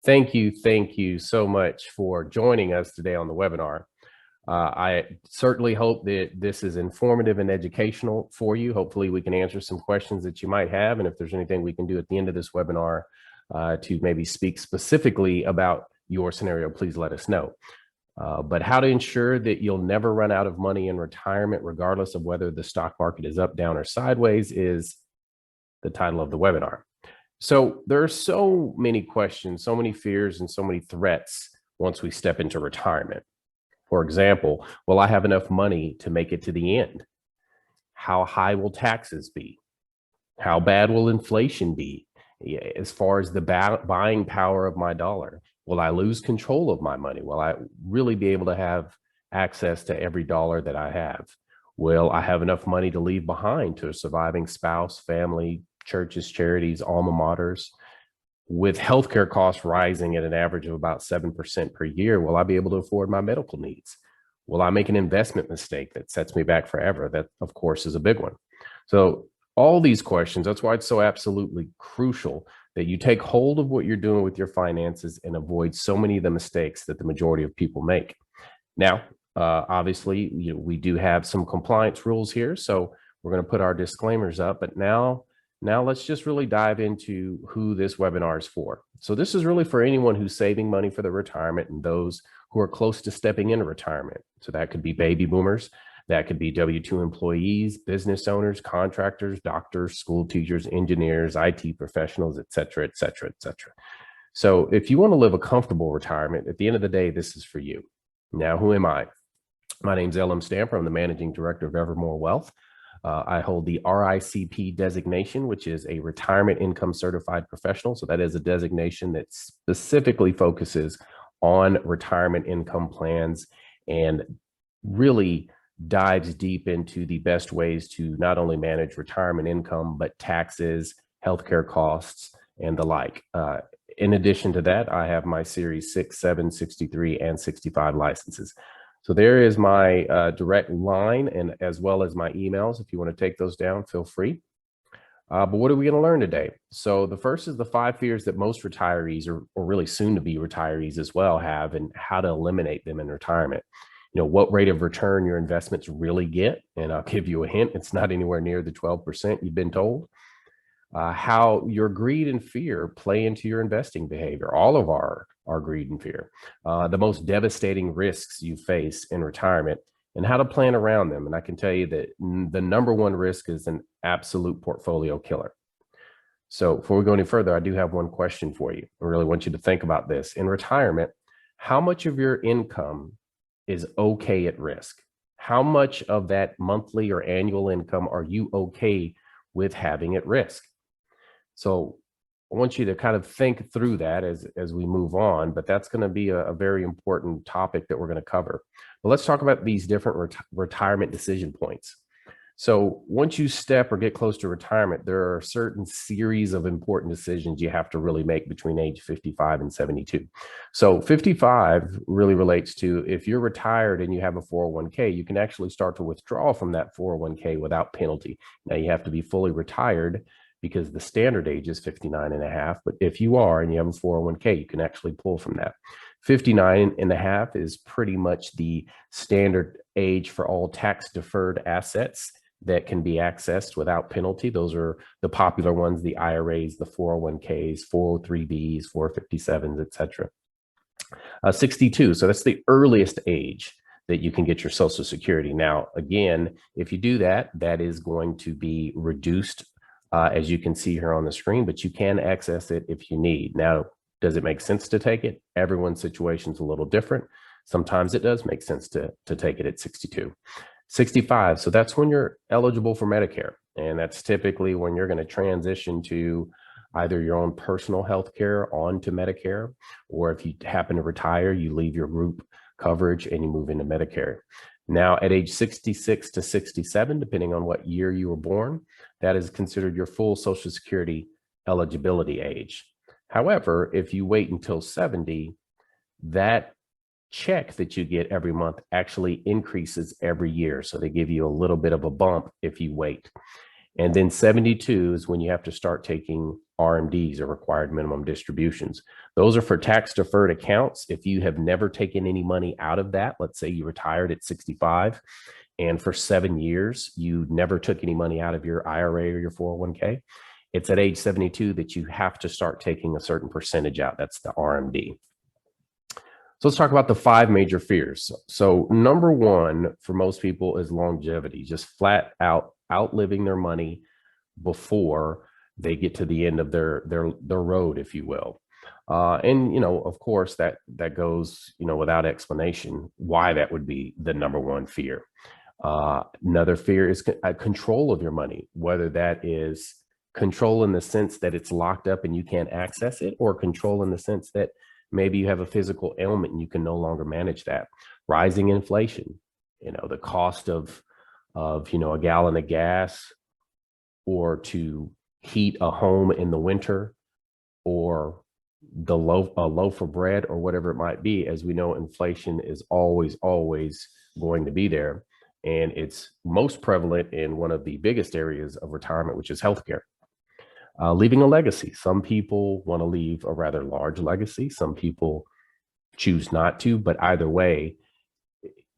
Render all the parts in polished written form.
Thank you so much for joining us today on the webinar. I certainly hope that this is informative and educational for you. Hopefully we can answer some questions that you might have. And if there's anything we can do at the end of this webinar to maybe speak specifically about your scenario, please let us know. But how to ensure that you'll never run out of money in retirement, regardless of whether the stock market is up, down, or sideways, is the title of the webinar. So there are so many questions, so many fears, and so many threats once we step into retirement. For example, will I have enough money to make it to the end? How high will taxes be? How bad will inflation be as far as the buying power of my dollar? Will I lose control of my money? Will I really be able to have access to every dollar that I have? Will I have enough money to leave behind to a surviving spouse, family, churches, charities, alma maters? With healthcare costs rising at an average of about 7% per year, will I be able to afford my medical needs? Will I make an investment mistake that sets me back forever? That, of course, is a big one. So all these questions, that's why it's so absolutely crucial that you take hold of what you're doing with your finances and avoid so many of the mistakes that the majority of people make. Now, obviously, we do have some compliance rules here, so we're going to put our disclaimers up, but now let's just really dive into who this webinar is for. So this is really for anyone who's saving money for their retirement and those who are close to stepping into retirement. So that could be baby boomers, that could be W-2 employees, business owners, contractors, doctors, school teachers, engineers, IT professionals, et cetera, et cetera, et cetera. So if you want to live a comfortable retirement, at the end of the day, this is for you. Now, who am I? My name's L.M. Stamper. I'm the managing director of Evermore Wealth. I hold the RICP designation, which is a retirement income certified professional. So that is a designation that specifically focuses on retirement income plans and really dives deep into the best ways to not only manage retirement income, but taxes, healthcare costs, and the like. In addition to that, I have my Series 6, 7, 63, and 65 licenses. So there is my direct line, and as well as my emails. If you want to take those down, feel free. But what are we going to learn today? So the first is the 5 fears that most retirees or really soon to be retirees as well have, and how to eliminate them in retirement. What rate of return your investments really get. And I'll give you a hint. It's not anywhere near the 12% you've been told. How your greed and fear play into your investing behavior. All of our greed and fear. The most devastating risks you face in retirement and how to plan around them. And I can tell you that the number one risk is an absolute portfolio killer. So before we go any further, I do have one question for you. I really want you to think about this. In retirement, how much of your income is okay at risk? How much of that monthly or annual income are you okay with having at risk? So I want you to kind of think through that as we move on, but that's going to be a very important topic that we're going to cover. But let's talk about these different retirement decision points. So once you step or get close to retirement, there are a certain series of important decisions you have to really make between age 55 and 72. So 55 really relates to if you're retired and you have a 401k, you can actually start to withdraw from that 401k without penalty. Now you have to be fully retired because the standard age is 59 and a half. But if you are and you have a 401k, you can actually pull from that. 59 and a half is pretty much the standard age for all tax deferred assets that can be accessed without penalty. Those are the popular ones, the IRAs, the 401ks, 403bs, 457s, et cetera. 62, so that's the earliest age that you can get your Social Security. Now, again, if you do that, that is going to be reduced as you can see here on the screen, but you can access it if you need. Now, does it make sense to take it? Everyone's situation is a little different. Sometimes it does make sense to take it at 62. 65, so that's when you're eligible for Medicare. And that's typically when you're going to transition to either your own personal health care onto Medicare, or if you happen to retire, you leave your group coverage and you move into Medicare. Now, at age 66 to 67, depending on what year you were born, that is considered your full Social Security eligibility age. However, if you wait until 70, that check that you get every month actually increases every year. So they give you a little bit of a bump if you wait. And then 72 is when you have to start taking RMDs, or required minimum distributions. Those are for tax deferred accounts. If you have never taken any money out of that, let's say you retired at 65 and for 7 years, you never took any money out of your IRA or your 401k, it's at age 72 that you have to start taking a certain percentage out. That's the RMD. So let's talk about the 5 major fears. So number 1 for most people is longevity, just flat out outliving their money before they get to the end of their road, if you will. And of course, that goes without explanation why that would be the number 1 fear. Another fear is control of your money, whether that is control in the sense that it's locked up and you can't access it, or control in the sense that maybe you have a physical ailment and you can no longer manage that. Rising inflation, the cost of a gallon of gas, or to heat a home in the winter, or a loaf of bread, or whatever it might be. As we know, inflation is always going to be there. And it's most prevalent in one of the biggest areas of retirement, which is healthcare. Leaving a legacy. Some people want to leave a rather large legacy. Some people choose not to, but either way,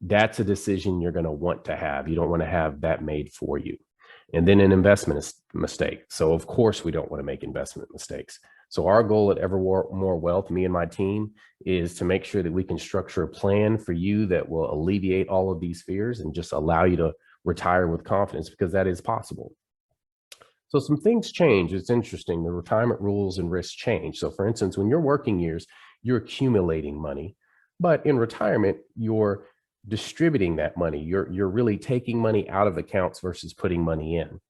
that's a decision you're going to want to have. You don't want to have that made for you. And then an investment mistake. So of course, we don't want to make investment mistakes. So our goal at Evermore Wealth, me and my team, is to make sure that we can structure a plan for you that will alleviate all of these fears and just allow you to retire with confidence, because that is possible. So some things change. It's interesting. The retirement rules and risks change. So for instance, when you're working years, you're accumulating money, but in retirement, you're distributing that money. You're really taking money out of accounts versus putting money in.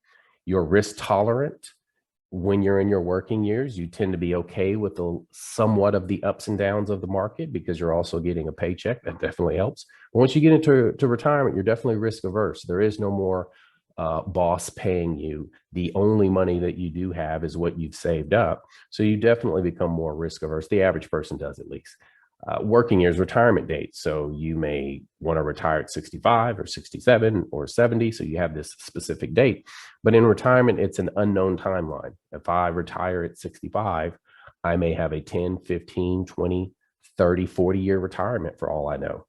You're risk tolerant. When you're in your working years, you tend to be okay with somewhat of the ups and downs of the market, because you're also getting a paycheck. That definitely helps. But once you get into retirement, you're definitely risk averse. There is no more boss paying you. The only money that you do have is what you've saved up. So you definitely become more risk averse. The average person does, at least. Working years, retirement date. So you may want to retire at 65 or 67 or 70. So you have this specific date. But in retirement, it's an unknown timeline. If I retire at 65, I may have a 10, 15, 20, 30, 40-year retirement for all I know.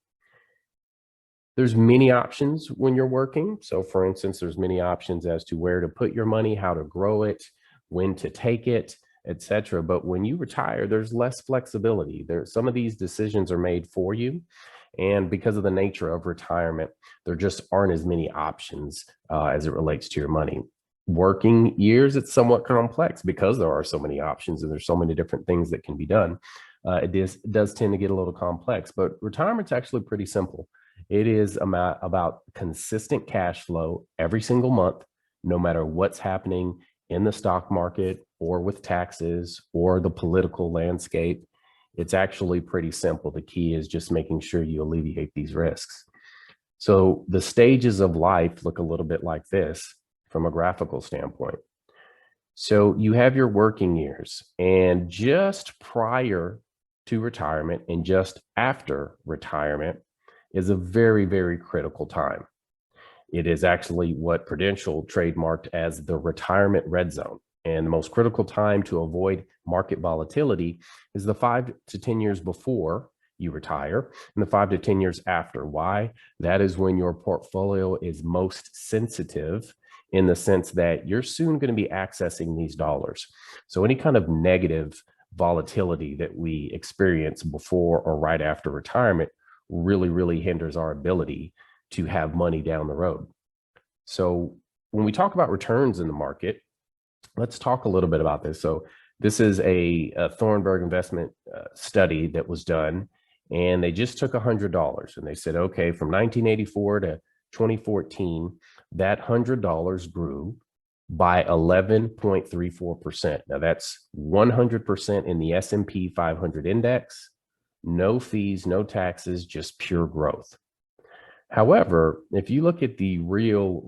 There's many options when you're working. So for instance, there's many options as to where to put your money, how to grow it, when to take it, etc. But when you retire, there's less flexibility. Some of these decisions are made for you. And because of the nature of retirement, there just aren't as many options as it relates to your money. Working years, it's somewhat complex because there are so many options and there's so many different things that can be done. It does tend to get a little complex, but retirement's actually pretty simple. It is about consistent cash flow every single month, no matter what's happening in the stock market or with taxes or the political landscape. It's actually pretty simple. The key is just making sure you alleviate these risks. So the stages of life look a little bit like this from a graphical standpoint. So you have your working years, and just prior to retirement and just after retirement is a very, very critical time. It is actually what Prudential trademarked as the retirement red zone. And the most critical time to avoid market volatility is the 5 to 10 years before you retire and the 5 to 10 years after. Why? That is when your portfolio is most sensitive, in the sense that you're soon going to be accessing these dollars. So any kind of negative volatility that we experience before or right after retirement really, really hinders our ability to have money down the road. So when we talk about returns in the market, let's talk a little bit about this. So this is a Thornburg investment study that was done, and they just took $100 and they said, okay, from 1984 to 2014, that $100 grew by 11.34%. Now that's 100% in the S&P 500 index, no fees, no taxes, just pure growth. However, if you look at the real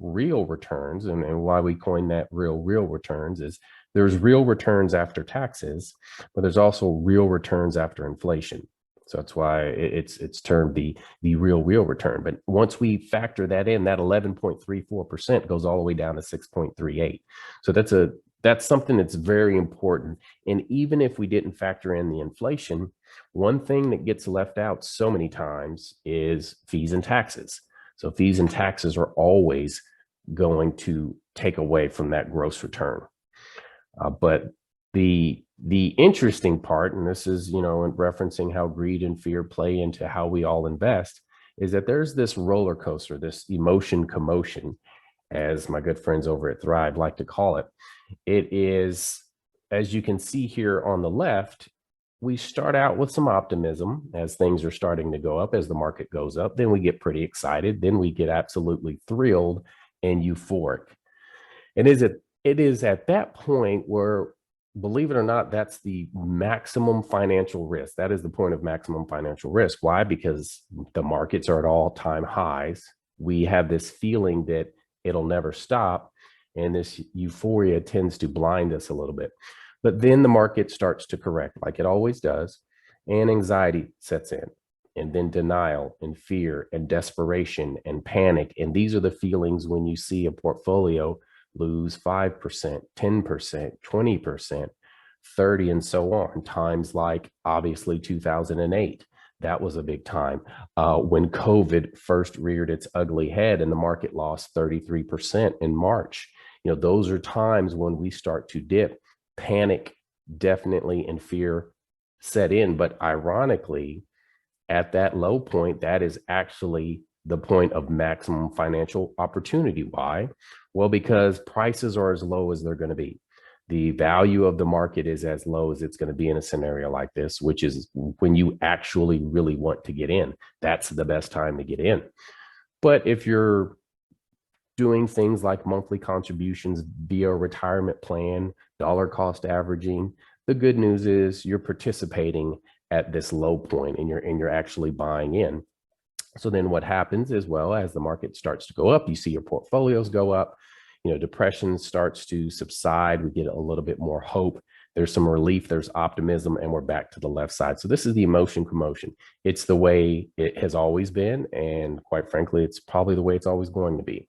returns, and why we coined that real returns is there's real returns after taxes, but there's also real returns after inflation. So that's why it's termed the real return. But once we factor that in, that 11.34% goes all the way down to 6.38. So that's something that's very important. And even if we didn't factor in the inflation, one thing that gets left out so many times is fees and taxes. So fees and taxes are always going to take away from that gross return. But the interesting part, and this is, in referencing how greed and fear play into how we all invest, is that there's this roller coaster, this emotion commotion, as my good friends over at Thrive like to call it. It is, as you can see here on the left, we start out with some optimism as things are starting to go up, as the market goes up. Then we get pretty excited. Then we get absolutely thrilled and euphoric. And it is at that point where, believe it or not, that's the maximum financial risk. That is the point of maximum financial risk. Why? Because the markets are at all-time highs. We have this feeling that it'll never stop, and this euphoria tends to blind us a little bit. But then the market starts to correct, like it always does, and anxiety sets in, and then denial and fear and desperation and panic. And these are the feelings when you see a portfolio lose 5%, 10%, 20%, 30%, and so on. Times like obviously 2008. That was a big time when COVID first reared its ugly head and the market lost 33% in March. Those are times when we start to dip. Panic definitely and fear set in. But ironically, at that low point, that is actually the point of maximum financial opportunity. Why? Well, because prices are as low as they're going to be. The value of the market is as low as it's going to be in a scenario like this, which is when you actually really want to get in. That's the best time to get in. But if you're doing things like monthly contributions via a retirement plan, dollar cost averaging, the good news is you're participating at this low point and you're actually buying in. So then what happens is, well, as the market starts to go up, you see your portfolios go up, depression starts to subside. We get a little bit more hope. There's some relief, there's optimism, and we're back to the left side. So this is the emotion commotion. It's the way it has always been. And quite frankly, it's probably the way it's always going to be.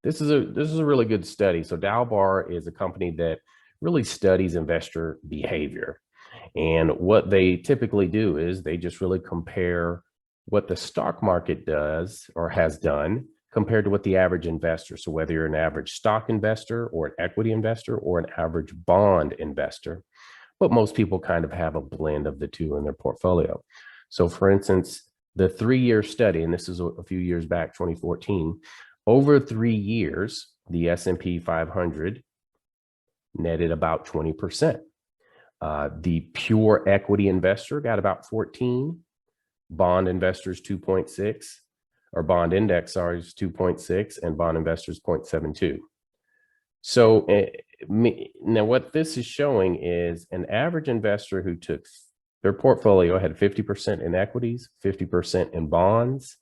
This is a really good study. So Dalbar is a company that really studies investor behavior. And what they typically do is they just really compare what the stock market does or has done compared to what the average investor. So whether you're an average stock investor or an equity investor or an average bond investor, but most people kind of have a blend of the two in their portfolio. So for instance, the 3-year study, and this is a few years back, 2014, over 3 years, the S&P 500 netted about 20%. The pure equity investor got about 14, bond investors 2.6, or bond index, sorry, is 2.6, and bond investors 0.72. So now what this is showing is an average investor who took their portfolio, had 50% in equities, 50% in bonds.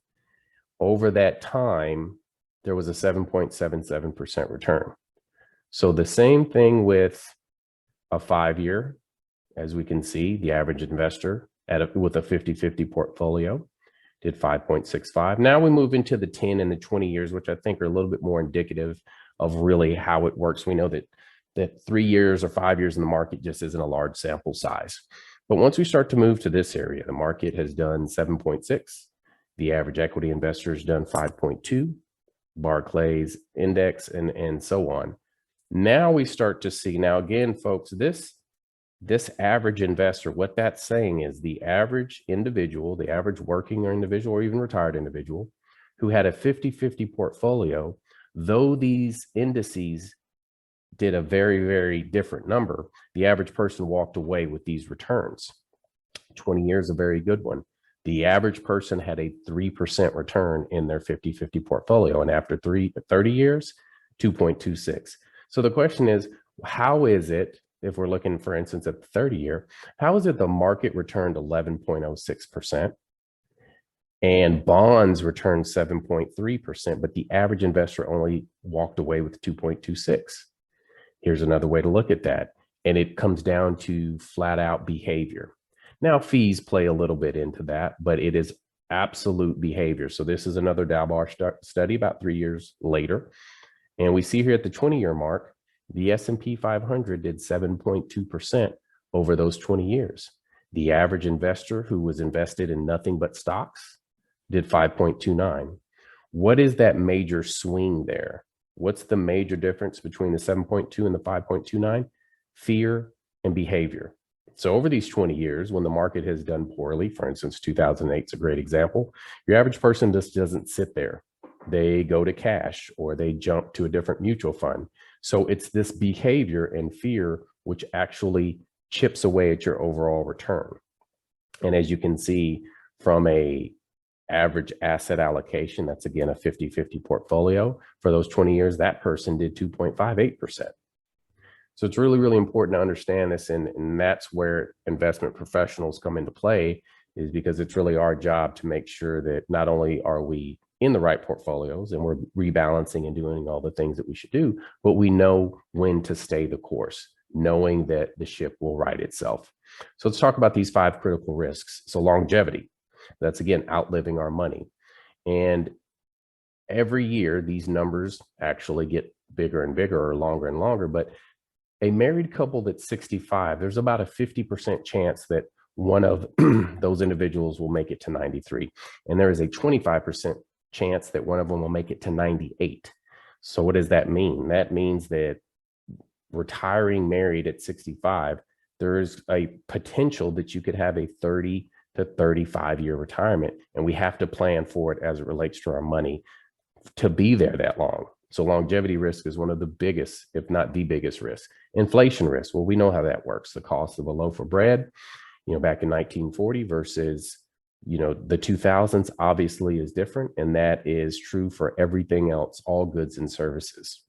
Over that time, there was a 7.77% return. So the same thing with a 5-year, as we can see, the average investor with a 50-50 portfolio did 5.65. Now we move into the 10 and the 20 years, which I think are a little bit more indicative of really how it works. We know that 3 years or 5 years in the market just isn't a large sample size. But once we start to move to this area, the market has done 7.6. The average equity investor has done 5.2, Barclays index, and so on. Now we start to see, now again, folks, this average investor, what that's saying is the average individual, the average working or individual or even retired individual who had a 50-50 portfolio, though these indices did a very, very different number, the average person walked away with these returns. 20 years, a very good one. The average person had a 3% return in their 50-50 portfolio. And after 30 years, 2.26. So the question is, how is it, if we're looking, for instance, at the 30-year, how is it the market returned 11.06% and bonds returned 7.3%, but the average investor only walked away with 2.26? Here's another way to look at that. And it comes down to flat out behavior. Now, fees play a little bit into that, but it is absolute behavior. So this is another Dalbar study about 3 years later. And we see here at the 20-year mark, the S&P 500 did 7.2% over those 20 years. The average investor who was invested in nothing but stocks did 5.29. What is that major swing there? What's the major difference between the 7.2 and the 5.29? Fear and behavior. So over these 20 years, when the market has done poorly, for instance, 2008 is a great example, your average person just doesn't sit there. They go to cash or they jump to a different mutual fund. So it's this behavior and fear which actually chips away at your overall return. And as you can see from a average asset allocation, that's again a 50-50 portfolio for those 20 years, that person did 2.58%. So it's really, really important to understand this. And that's where investment professionals come into play, is because it's really our job to make sure that not only are we in the right portfolios and we're rebalancing and doing all the things that we should do, but we know when to stay the course, knowing that the ship will right itself. So let's talk about these 5 critical risks. So longevity, that's again, outliving our money. And every year, these numbers actually get bigger and bigger or longer and longer. But a married couple that's 65, there's about a 50% chance that one of those individuals will make it to 93. And there is a 25% chance that one of them will make it to 98. So what does that mean? That means that retiring married at 65, there is a potential that you could have a 30 to 35-year retirement. And we have to plan for it as it relates to our money to be there that long. So longevity risk is one of the biggest, if not the biggest risk. Inflation risk, well, we know how that works. The cost of a loaf of bread, back in 1940 versus, the 2000s obviously is different. And that is true for everything else, all goods and services.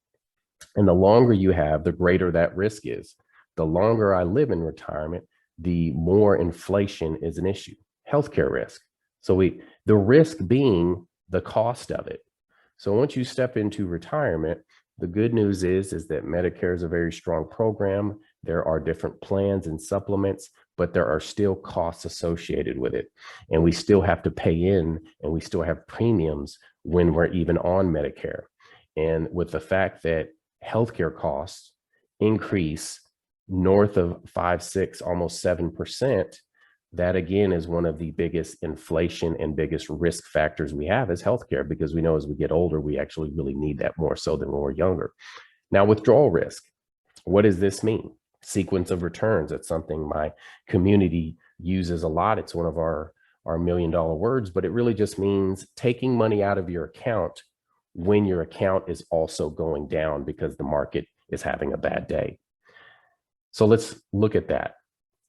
And the longer you have, the greater that risk is. The longer I live in retirement, the more inflation is an issue. Healthcare risk. So the risk being the cost of it. So once you step into retirement, the good news is that Medicare is a very strong program. There are different plans and supplements, but there are still costs associated with it. And we still have to pay in, and we still have premiums when we're even on Medicare. And with the fact that healthcare costs increase north of 5, 6, almost 7%, that again is one of the biggest inflation and biggest risk factors we have is healthcare, because we know as we get older, we actually really need that more so than when we're younger. Now, withdrawal risk, what does this mean? Sequence of returns. It's something my community uses a lot. It's one of our $1 million words, but it really just means taking money out of your account when your account is also going down because the market is having a bad day. So let's look at that.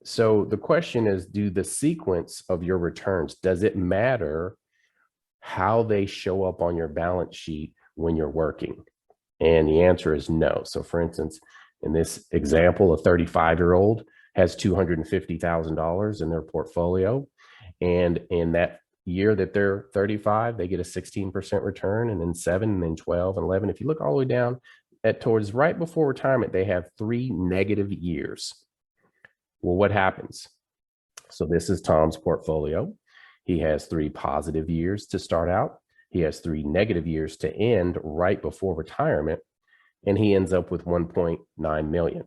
So the question is, do the sequence of your returns, does it matter how they show up on your balance sheet when you're working? And the answer is no. So for instance, in this example, a 35-year-old has $250,000 in their portfolio. And in that year that they're 35, they get a 16% return, and then 7, and then 12, and 11. If you look all the way down towards right before retirement, they have 3 negative years. Well, what happens? So this is Tom's portfolio. He has 3 positive years to start out. He has 3 negative years to end right before retirement, and he ends up with 1.9 million.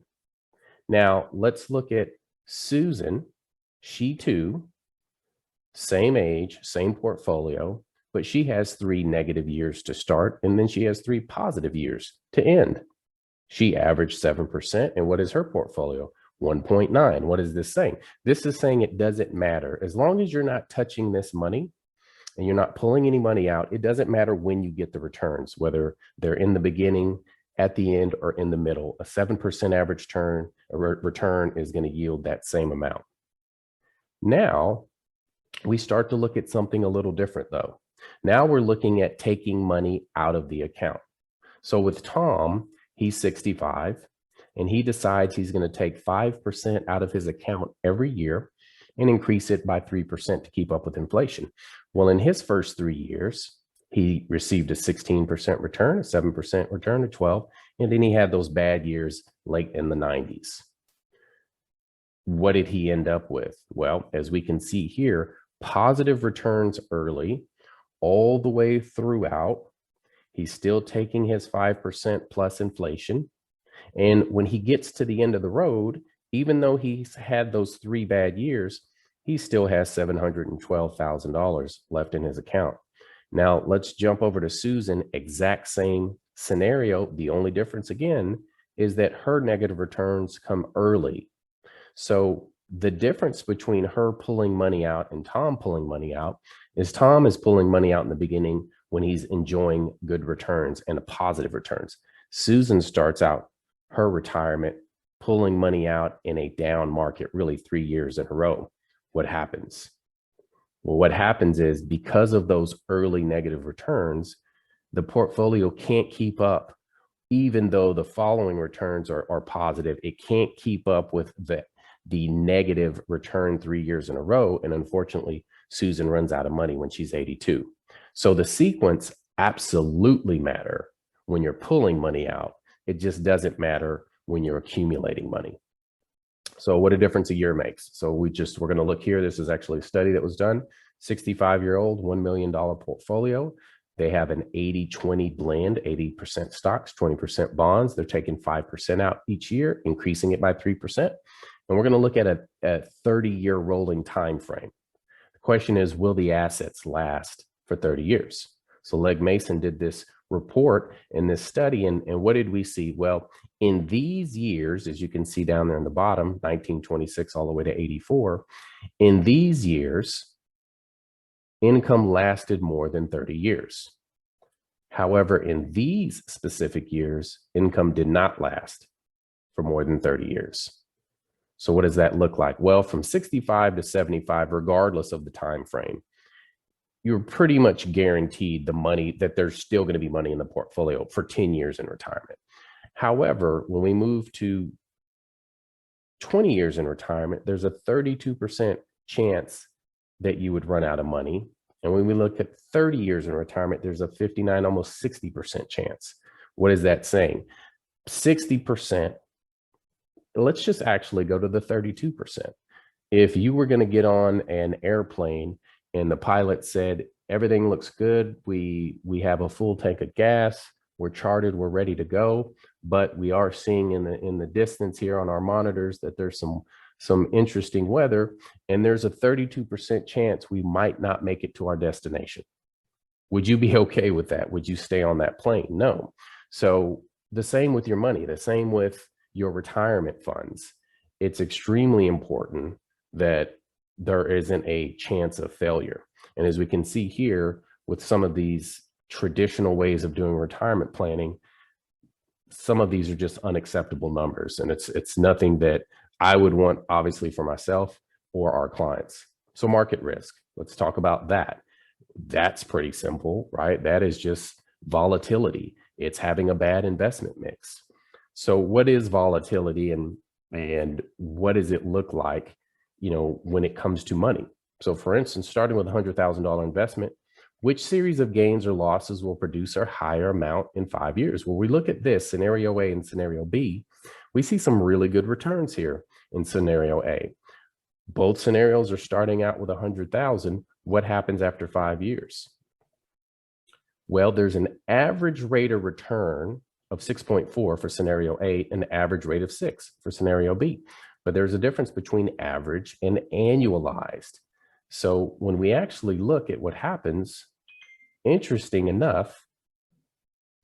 Now, let's look at Susan. She too, same age, same portfolio, but she has 3 negative years to start, and then she has 3 positive years to end. She averaged 7%, and what is her portfolio? 1.9. What is this saying? This is saying it doesn't matter. As long as you're not touching this money and you're not pulling any money out, it doesn't matter when you get the returns, whether they're in the beginning, at the end, or in the middle. A 7% average return is going to yield that same amount. Now, we start to look at something a little different, though. Now we're looking at taking money out of the account. So with Tom, he's 65. And he decides he's going to take 5% out of his account every year and increase it by 3% to keep up with inflation. Well, in his first 3 years, he received a 16% return, a 7% return, a 12%, and then he had those bad years late in the 90s. What did he end up with? Well, as we can see here, positive returns early, all the way throughout. He's still taking his 5% plus inflation. And when he gets to the end of the road, even though he's had those 3 bad years, he still has $712,000 left in his account. Now, let's jump over to Susan. Exact same scenario. The only difference, again, is that her negative returns come early. So the difference between her pulling money out and Tom pulling money out is Tom is pulling money out in the beginning when he's enjoying good returns and positive returns. Susan starts out her retirement pulling money out in a down market, really 3 years in a row. What happens? Well, what happens is because of those early negative returns, the portfolio can't keep up. Even though the following returns are positive, it can't keep up with the negative return 3 years in a row. And unfortunately, Susan runs out of money when she's 82. So the sequence absolutely matter when you're pulling money out. It just doesn't matter when you're accumulating money. So what a difference a year makes. So we're going to look here. This is actually a study that was done. 65-year-old, $1 million portfolio. They have an 80-20 blend, 80% stocks, 20% bonds. They're taking 5% out each year, increasing it by 3%. And we're going to look at a 30-year rolling time frame. The question is, will the assets last for 30 years? So Legg Mason did this report in this study. And what did we see? Well, in these years, as you can see down there in the bottom, 1926 all the way to 84, in these years, income lasted more than 30 years. However, in these specific years, income did not last for more than 30 years. So what does that look like? Well, from 65 to 75, regardless of the time frame, you're pretty much guaranteed the money, that there's still going to be money in the portfolio for 10 years in retirement. However, when we move to 20 years in retirement, there's a 32% chance that you would run out of money. And when we look at 30 years in retirement, there's a 59, almost 60% chance. What is that saying? 60%. Let's just actually go to the 32%. If you were going to get on an airplane and the pilot said, everything looks good, we have a full tank of gas, we're charted, we're ready to go, but we are seeing in the distance here on our monitors that there's some interesting weather, and there's a 32% chance we might not make it to our destination. Would you be okay with that? Would you stay on that plane? No. So the same with your money, the same with your retirement funds. It's extremely important that there isn't a chance of failure. And as we can see here with some of these traditional ways of doing retirement planning, some of these are just unacceptable numbers. And it's nothing that I would want, obviously, for myself or our clients. So market risk, let's talk about that. That's pretty simple, right? That is just volatility. It's having a bad investment mix. So what is volatility and what does it look like, when it comes to money? So for instance, starting with a $100,000 investment, which series of gains or losses will produce a higher amount in 5 years? Well, we look at this scenario A and scenario B. We see some really good returns here in scenario A. Both scenarios are starting out with 100,000. What happens after 5 years? Well, there's an average rate of return of 6.4 for scenario A and an average rate of 6 for scenario B. But there's a difference between average and annualized. So when we actually look at what happens, interesting enough,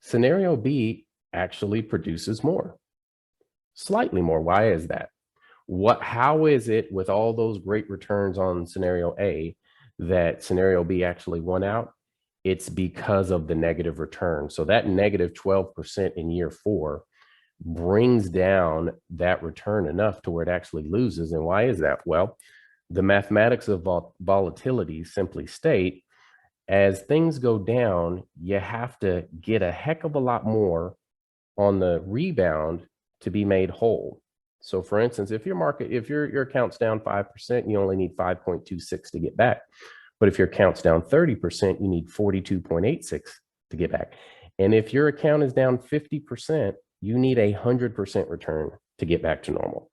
scenario B actually produces more, slightly more. Why is that? How is it with all those great returns on scenario A that scenario B actually won out? It's because of the negative return. So that negative 12% in year 4 brings down that return enough to where it actually loses. And why is that? Well, the mathematics of volatility simply state, as things go down, you have to get a heck of a lot more on the rebound to be made whole. So for instance, if your account's down 5%, you only need 5.26 to get back. But if your account's down 30%, you need 42.86 to get back. And if your account is down 50%, you need 100% return to get back to normal.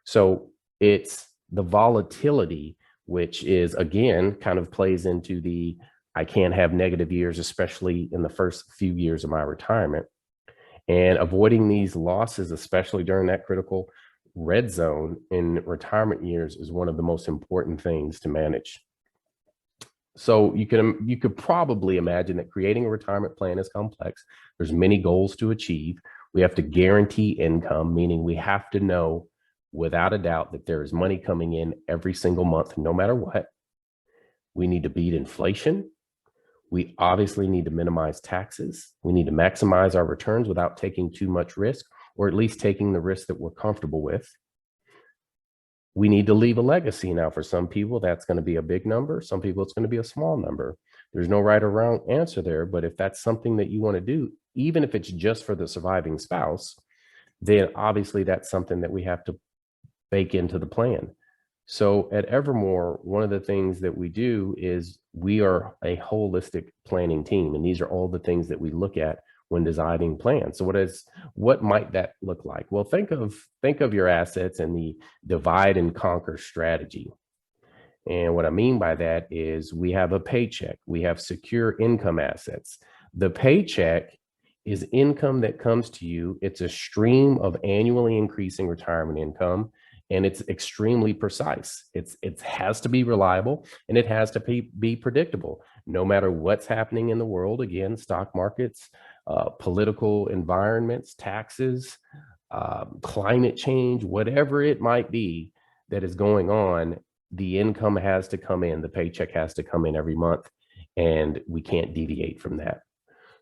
So It's the volatility, which is, again, kind of plays into the I can't have negative years, especially in the first few years of my retirement. And avoiding these losses, especially during that critical red zone in retirement years, is one of the most important things to manage. So you could probably imagine that creating a retirement plan is complex. There's many goals to achieve. We have to guarantee income, meaning we have to know without a doubt that there is money coming in every single month, no matter what. We need to beat inflation. We obviously need to minimize taxes. We need to maximize our returns without taking too much risk, or at least taking the risk that we're comfortable with. We need to leave a legacy. Now, for some people, that's going to be a big number. Some people, it's going to be a small number. There's no right or wrong answer there. But if that's something that you want to do, even if it's just for the surviving spouse, then obviously that's something that we have to bake into the plan. So at Evermore, one of the things that we do is we are a holistic planning team. And these are all the things that we look at when designing plans. So what might that look like? Well, think of your assets and the divide and conquer strategy. And what I mean by that is we have a paycheck, we have secure income assets. The paycheck is income that comes to you. It's a stream of annually increasing retirement income, and it's extremely precise. It has to be reliable, and it has to be predictable, no matter what's happening in the world. Again, stock markets, political environments, taxes, climate change, whatever it might be that is going on, the income has to come in, the paycheck has to come in every month, and we can't deviate from that.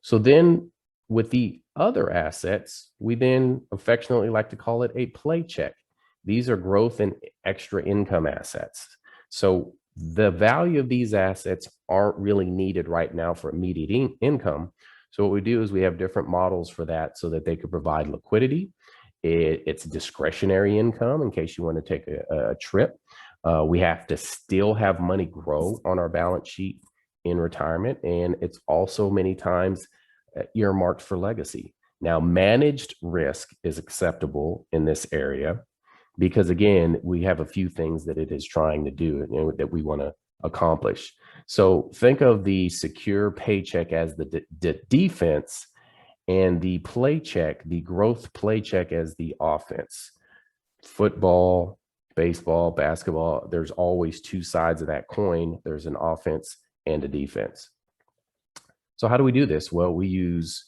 So then with the other assets, we then affectionately like to call it a play check. These are growth and extra income assets. So the value of these assets aren't really needed right now for immediate income. So what we do is we have different models for that so that they could provide liquidity. It's discretionary income in case you want to take a trip. We have to still have money grow on our balance sheet in retirement. And it's also many times earmarked for legacy. Now, managed risk is acceptable in this area because, again, we have a few things that it is trying to do that we want to accomplish. So think of the secure paycheck as the defense, and the play check, the growth play check, as the offense. Football, baseball, basketball, there's always two sides of that coin. There's an offense and a defense. So how do we do this? Well, we use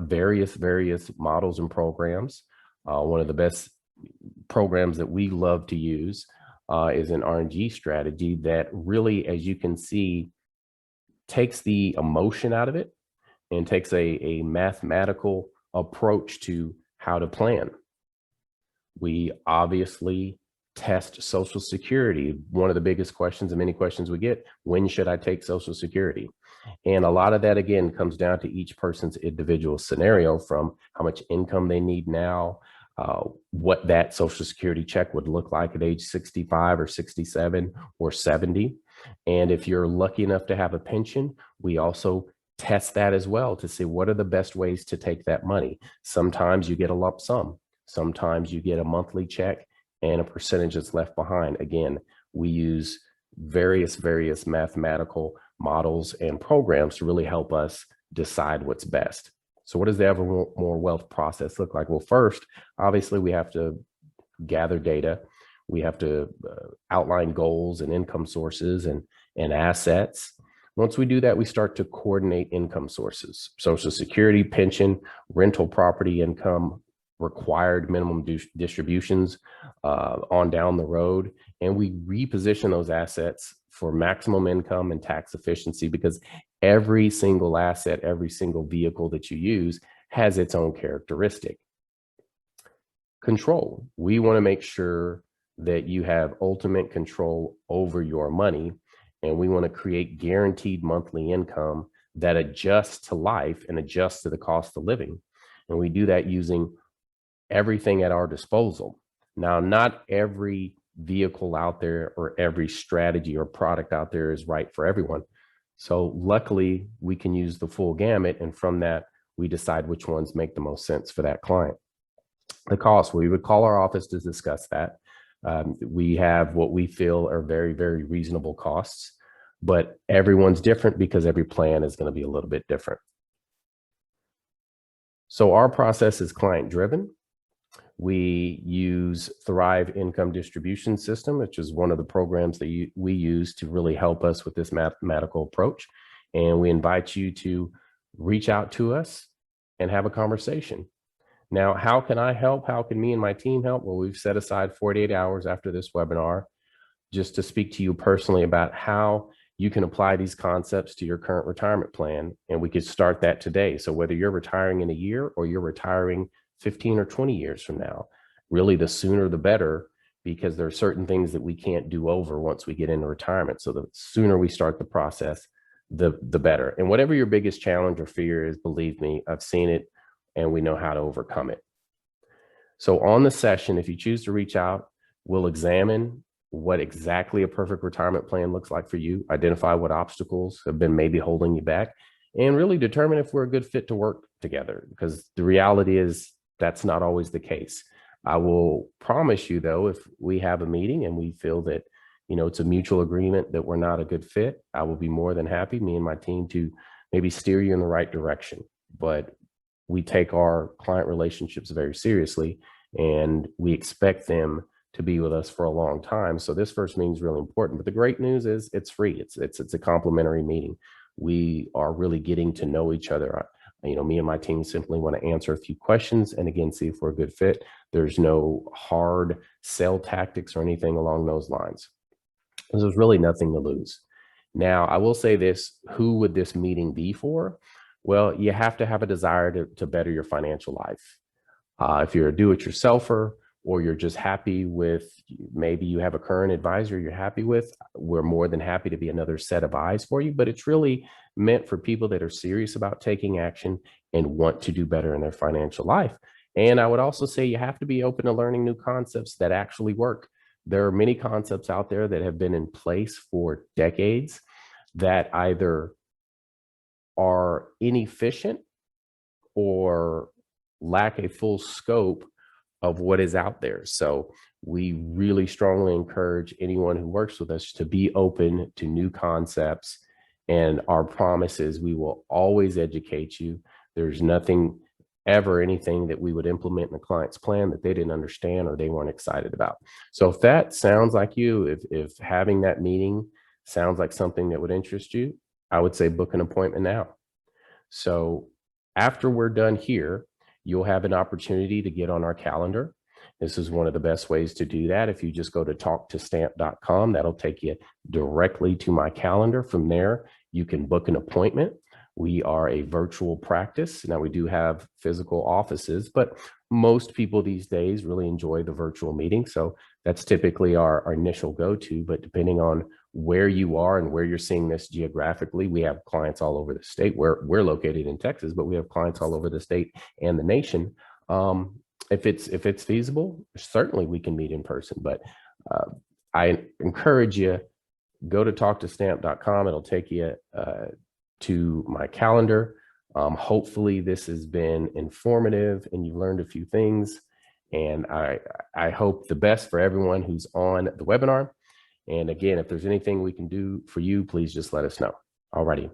various models and programs. One of the best programs that we love to use is an RNG strategy that really, as you can see, takes the emotion out of it and takes a mathematical approach to how to plan. We obviously test Social Security. One of the biggest questions and many questions we get, when should I take Social Security? And a lot of that, again, comes down to each person's individual scenario, from how much income they need now, what that Social Security check would look like at age 65 or 67 or 70. And if you're lucky enough to have a pension, we also test that as well to see what are the best ways to take that money. Sometimes you get a lump sum. Sometimes you get a monthly check and a percentage that's left behind. Again, we use various mathematical models and programs to really help us decide what's best. So what does the Evermore Wealth process look like? Well, first, obviously, we have to gather data. We have to outline goals and income sources and assets. Once we do that, we start to coordinate income sources: Social Security, pension, rental property income, required minimum distributions on down the road. And we reposition those assets for maximum income and tax efficiency, because every single asset, every single vehicle that you use has its own characteristic. Control. We want to make sure that you have ultimate control over your money, and we want to create guaranteed monthly income that adjusts to life and adjusts to the cost of living. And we do that using everything at our disposal. Now, not every vehicle out there or every strategy or product out there is right for everyone. So luckily, we can use the full gamut, and from that, we decide which ones make the most sense for that client. The cost, we would call our office to discuss that. We have what we feel are very, very reasonable costs, but everyone's different because every plan is going to be a little bit different. So our process is client driven. We use Thrive Income Distribution System, which is one of the programs that we use to really help us with this mathematical approach. And we invite you to reach out to us and have a conversation. Now, how can I help? How can me and my team help? Well, we've set aside 48 hours after this webinar just to speak to you personally about how you can apply these concepts to your current retirement plan. And we could start that today. So whether you're retiring in a year or you're retiring 15 or 20 years from now, really the sooner the better, because there are certain things that we can't do over once we get into retirement. So the sooner we start the process, the better. And whatever your biggest challenge or fear is, believe me, I've seen it and we know how to overcome it. So on the session, if you choose to reach out, we'll examine what exactly a perfect retirement plan looks like for you, identify what obstacles have been maybe holding you back, and really determine if we're a good fit to work together, because the reality is that's not always the case. I will promise you, though, if we have a meeting and we feel that, it's a mutual agreement that we're not a good fit, I will be more than happy, me and my team, to maybe steer you in the right direction. But we take our client relationships very seriously, and we expect them to be with us for a long time. So this first meeting is really important. But the great news is it's free. It's a complimentary meeting. We are really getting to know each other. Me and my team simply want to answer a few questions and again, see if we're a good fit. There's no hard sell tactics or anything along those lines. There's really nothing to lose. Now, I will say this, who would this meeting be for? Well, you have to have a desire to better your financial life. If you're a do-it-yourselfer, or you're just happy with, maybe you have a current advisor you're happy with, we're more than happy to be another set of eyes for you. But it's really meant for people that are serious about taking action and want to do better in their financial life. And I would also say you have to be open to learning new concepts that actually work. There are many concepts out there that have been in place for decades that either are inefficient or lack a full scope of what is out there. So we really strongly encourage anyone who works with us to be open to new concepts. And our promise is we will always educate you. There's nothing ever anything that we would implement in a client's plan that they didn't understand or they weren't excited about. So if that sounds like you, if having that meeting sounds like something that would interest you, I would say book an appointment now. So after we're done here, you'll have an opportunity to get on our calendar. This is one of the best ways to do that. If you just go to talktostamp.com, that'll take you directly to my calendar. From there, you can book an appointment. We are a virtual practice. Now, we do have physical offices, but most people these days really enjoy the virtual meeting. So that's typically our initial go-to. But depending on where you are and where you're seeing this geographically, we have clients all over the state. We're located in Texas, but we have clients all over the state and the nation. If it's feasible, certainly we can meet in person. But I encourage you, go to talktostamp.com. It'll take you to my calendar. Hopefully this has been informative and you learned a few things. And I hope the best for everyone who's on the webinar. And again, if there's anything we can do for you, please just let us know. Alrighty.